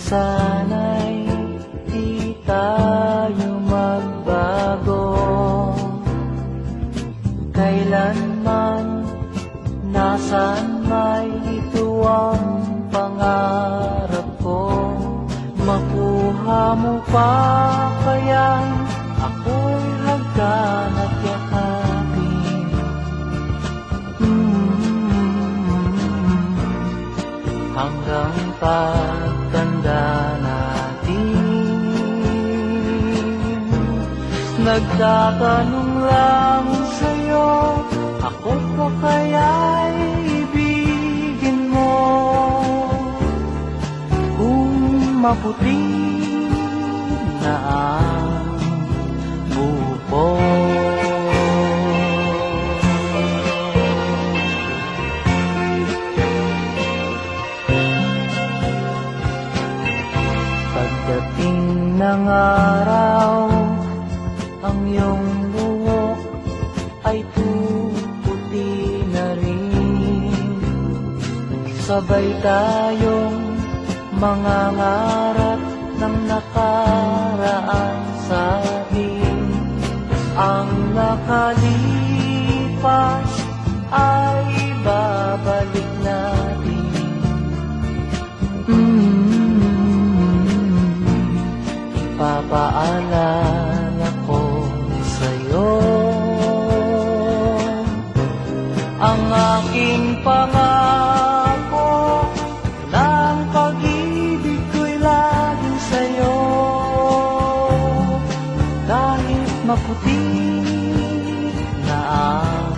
Sana'y di tayo magbago, kailanman, nasaan may ito ang pangarap ko. Makuha mo pa kaya ako'y hagdan at yakapin. Hanggang pagtanda natin, nagtatanong lang sa'yo, ako pa kaya'y ibigin mo? Kung maputi na ang buko, pagdating ng araw, ang iyong buhok ay puputi na rin. Sabay tayong mangangarap ng nakaraan sa atin. Ang nakalipas ay babalik natin. Ipapaalala ko sa'yo ang aking pangako, ng pag-ibig ko'y laging sa'yo. Kahit maputi na ang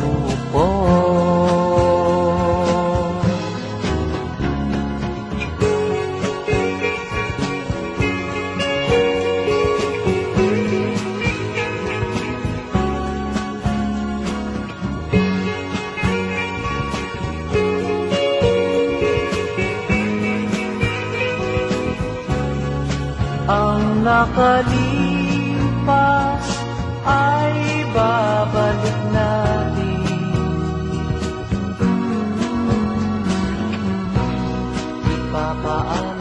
buko, ang nakalipas ay babalik natin. Ipapaalala